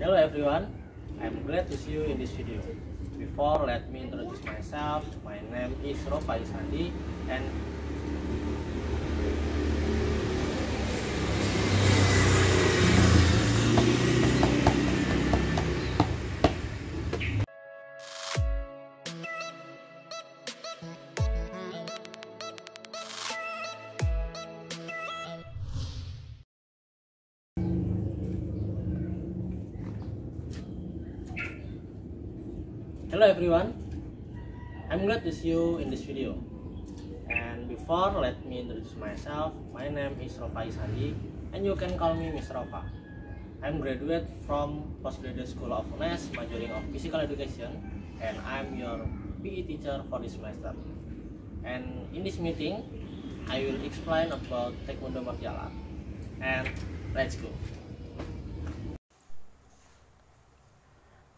Hello everyone, I'm glad to see you in this video. Before, let me introduce myself. My name is Ropa Isandi and hello everyone, I'm glad to see you in this video. And before, let me introduce myself. My name is Ropa Isandi and you can call me Mr. Ropa. I'm graduate from Postgraduate School of UNES, majoring of Physical Education, and I'm your PE teacher for this semester. And in this meeting, I will explain about Taekwondo martial art. And let's go.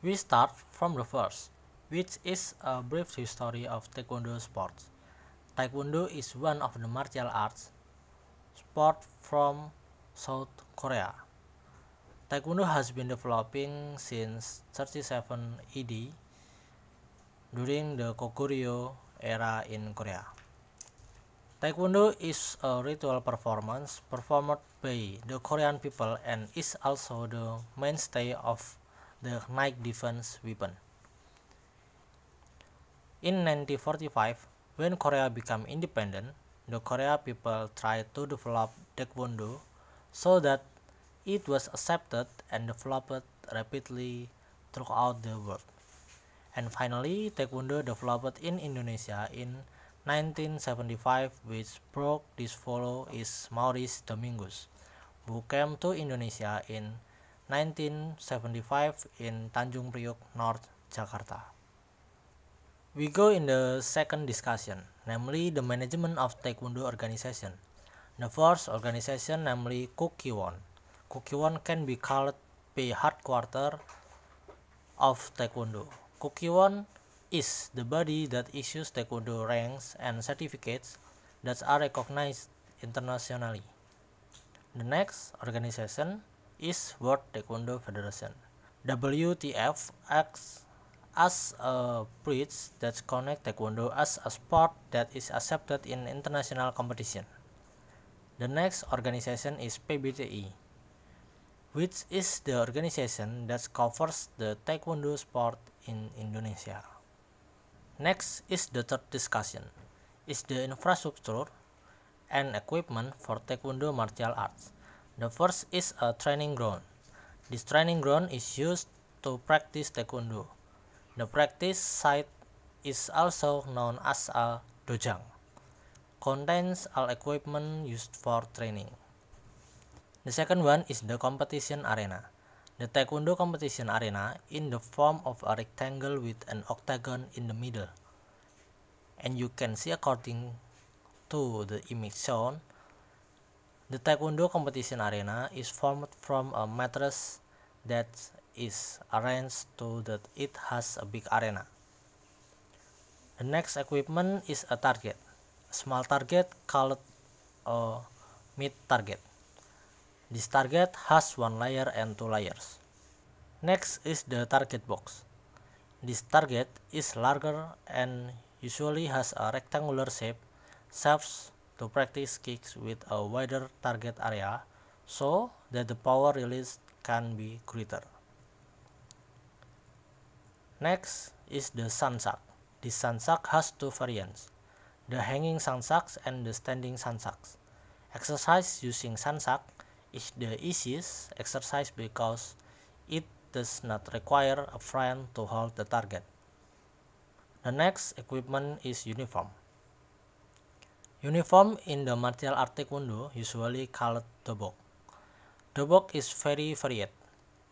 We start from the first, which is a brief history of Taekwondo sports. Taekwondo is one of the martial arts sport from South Korea. Taekwondo has been developing since 37 AD during the Goguryeo era in Korea. Taekwondo is a ritual performance performed by the Korean people and is also the mainstay of the night defense weapon. In 1945, when Korea became independent, the Korean people tried to develop Taekwondo so that it was accepted and developed rapidly throughout the world. And finally, Taekwondo developed in Indonesia in 1975, which broke this follow is Maurice Domingos, who came to Indonesia in 1975 in Tanjung Priok, North Jakarta. We go in the second discussion, namely the management of Taekwondo organization. The first organization, namely Kukkiwon. Kukkiwon can be called the headquarters of Taekwondo. Kukkiwon is the body that issues Taekwondo ranks and certificates that are recognized internationally. The next organization is World Taekwondo Federation. WTF acts as a bridge that connects Taekwondo as a sport that is accepted in international competition. The next organization is PBTI, which is the organization that covers the Taekwondo sport in Indonesia. Next is the third discussion, is the infrastructure and equipment for Taekwondo martial arts. The first is a training ground. This training ground is used to practice Taekwondo. The practice site is also known as a dojang. Contains all equipment used for training. The second one is the competition arena. The Taekwondo competition arena in the form of a rectangle with an octagon in the middle. And you can see according to the image shown, the Taekwondo competition arena is formed from a mattress that is arranged so that it has a big arena. The next equipment is a target. A small target called a mid target. This target has one layer and two layers. Next is the target box. This target is larger and usually has a rectangular shape, serves to practice kicks with a wider target area so that the power release can be greater. Next is the sansak. This sansak has two variants, the hanging sansaks and the standing sansaks. Exercise using sansak is the easiest exercise because it does not require a friend to hold the target. The next equipment is uniform. Uniform in the martial art Taekwondo usually called dobok. Dobok is very varied,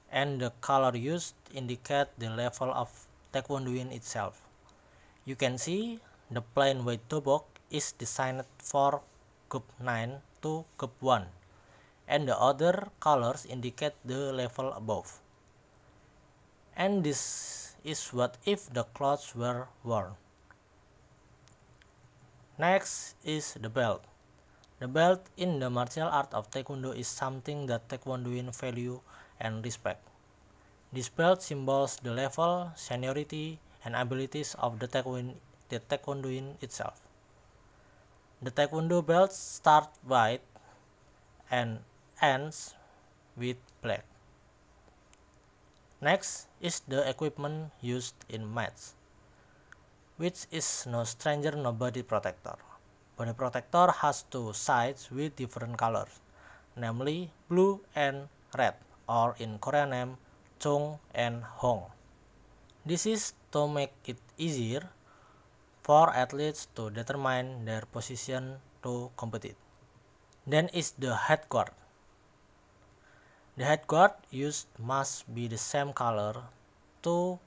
and the color used indicate the level of Taekwondoing itself. You can see the plain white dobok is designed for group 9 to group 1, and the other colors indicate the level above. And this is what if the clothes were worn. Next is the belt. The belt in the martial art of Taekwondo is something that Taekwondoing value and respect. This belt symbols the level, seniority, and abilities of the taekwondoin itself. The taekwondo belts start white and ends with black. Next is the equipment used in match, which is no stranger no body protector. Body protector has two sides with different colors, namely blue and red, or in Korean name Chung and Hong. This is to make it easier for athletes to determine their position to compete. Then is the head guard. The head guard used must be the same color to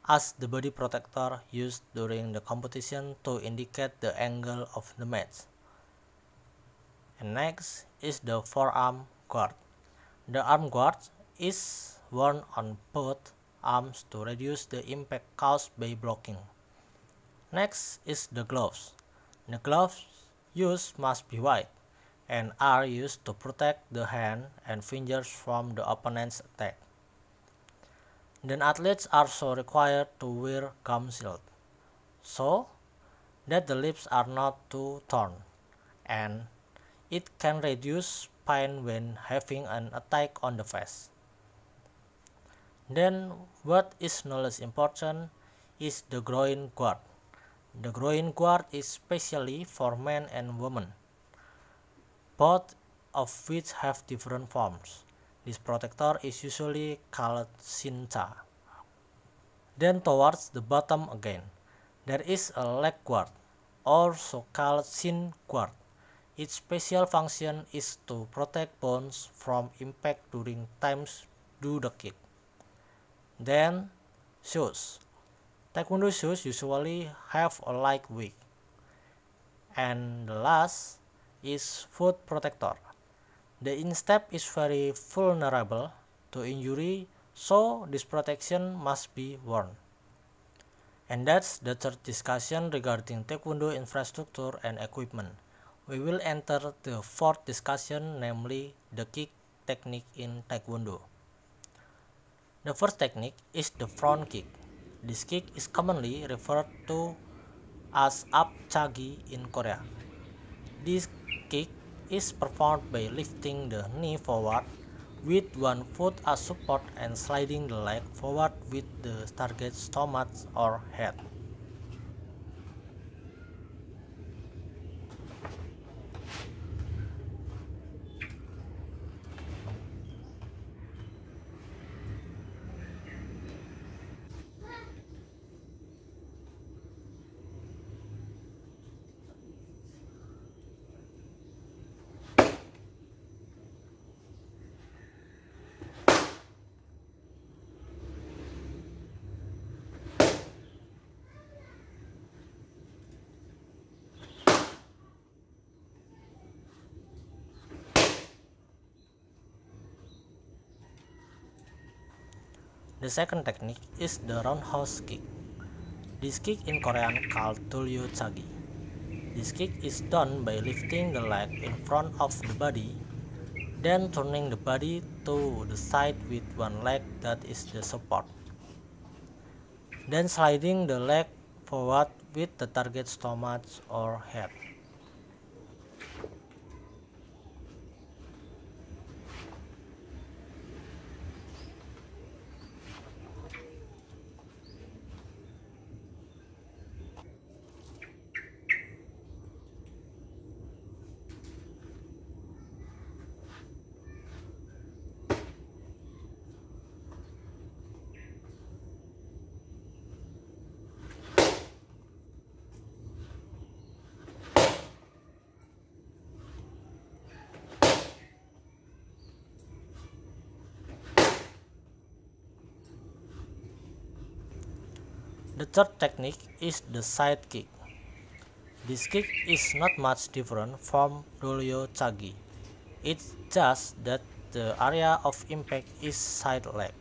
as the body protector used during the competition to indicate the angle of the match. And next is the forearm guard. The arm guard is worn on both arms to reduce the impact caused by blocking. Next is the gloves. The gloves used must be white and are used to protect the hand and fingers from the opponent's attack. Then athletes are also required to wear gum shield, so that the lips are not too torn, and it can reduce pain when having an attack on the face. Then what is no less important is the groin guard. The groin guard is specially for men and women, both of which have different forms. This protector is usually called shincha. Then towards the bottom again, there is a leg guard, also called shin guard. Its special function is to protect bones from impact during times do the kick. Then shoes. Taekwondo shoes usually have a light weight. And the last is foot protector. The instep is very vulnerable to injury, so this protection must be worn. And that's the third discussion regarding Taekwondo infrastructure and equipment. We will enter the fourth discussion, namely the kick technique in Taekwondo. The first technique is the front kick. This kick is commonly referred to as apchagi in Korea. This kick is performed by lifting the knee forward with one foot as support and sliding the leg forward with the target stomach or head. The second technique is the roundhouse kick. This kick in Korean called dolyo chagi. This kick is done by lifting the leg in front of the body, then turning the body to the side with one leg that is the support. Then sliding the leg forward with the target stomach or head. The third technique is the side kick. This kick is not much different from dolyo chagi. It's just that the area of impact is side leg.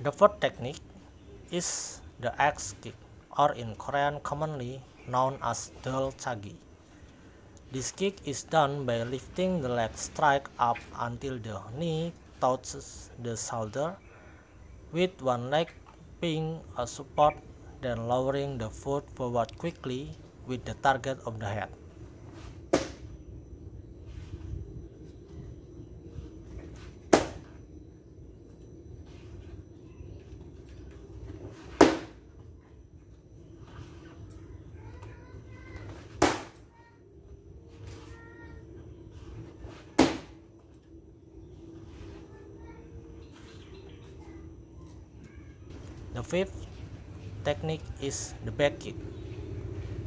The fourth technique is the axe kick, or in Korean commonly known as dolchagi. This kick is done by lifting the leg straight up until the knee touches the shoulder, with one leg being a support, then lowering the foot forward quickly with the target of the head. The fifth technique is the back kick.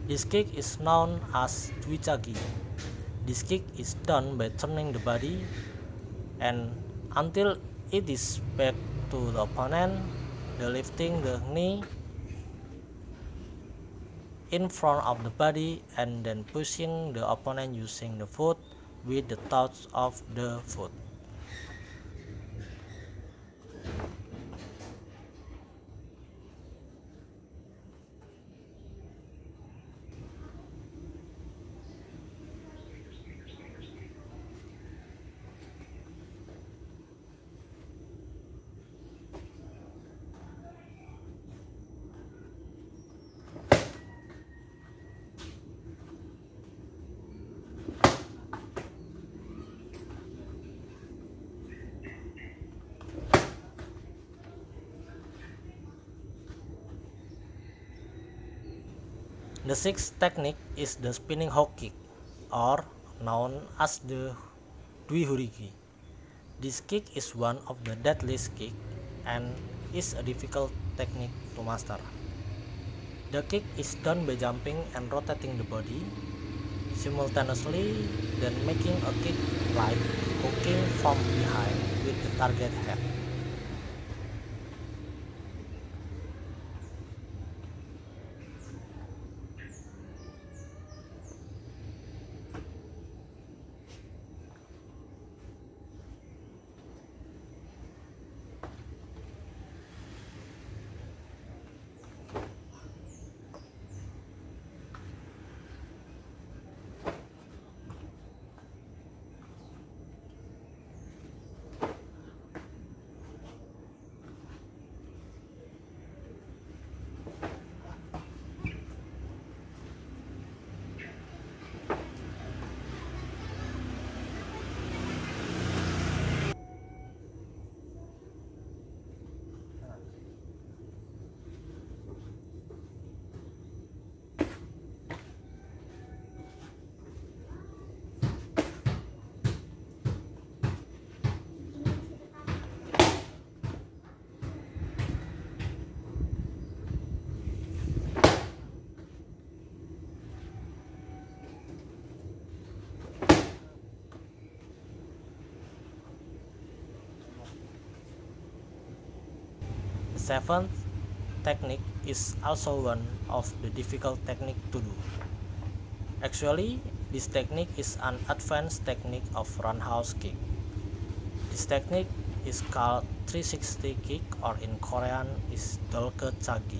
This kick is known as dwichagi. This kick is done by turning the body and until it is back to the opponent, lifting the knee in front of the body and then pushing the opponent using the foot with the touch of the foot. The sixth technique is the spinning hook kick, or known as the dwihurigi. This kick is one of the deadliest kick and is a difficult technique to master. The kick is done by jumping and rotating the body simultaneously, then making a kick like hooking from behind with the target head. The seventh technique is also one of the difficult technique to do. Actually, this technique is an advanced technique of roundhouse kick. This technique is called 360 kick, or in Korean is dolchagi.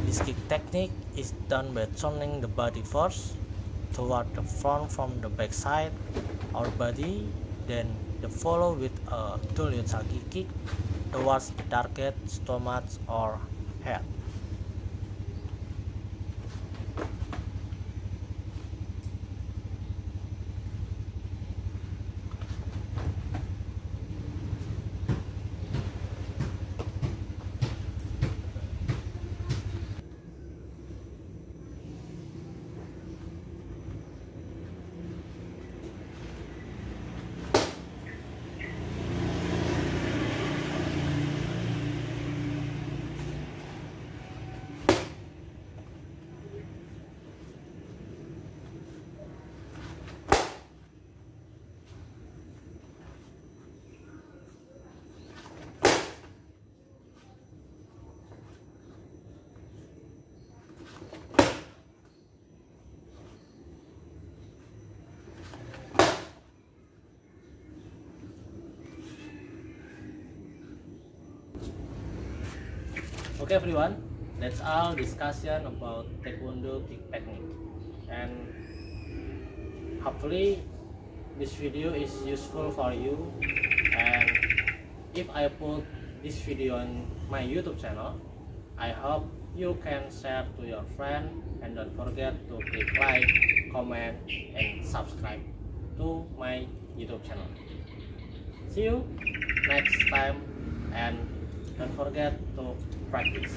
This kick technique is done by turning the body first toward the front from the back side or body, then follow with a dolchagi kick towards the target, stomach or head. Okay everyone, that's all discussion about Taekwondo kick technique, and hopefully this video is useful for you. And if I put this video on my YouTube channel, I hope you can share to your friend, and don't forget to click like, comment, and subscribe to my YouTube channel. See you next time, and don't forget to practice.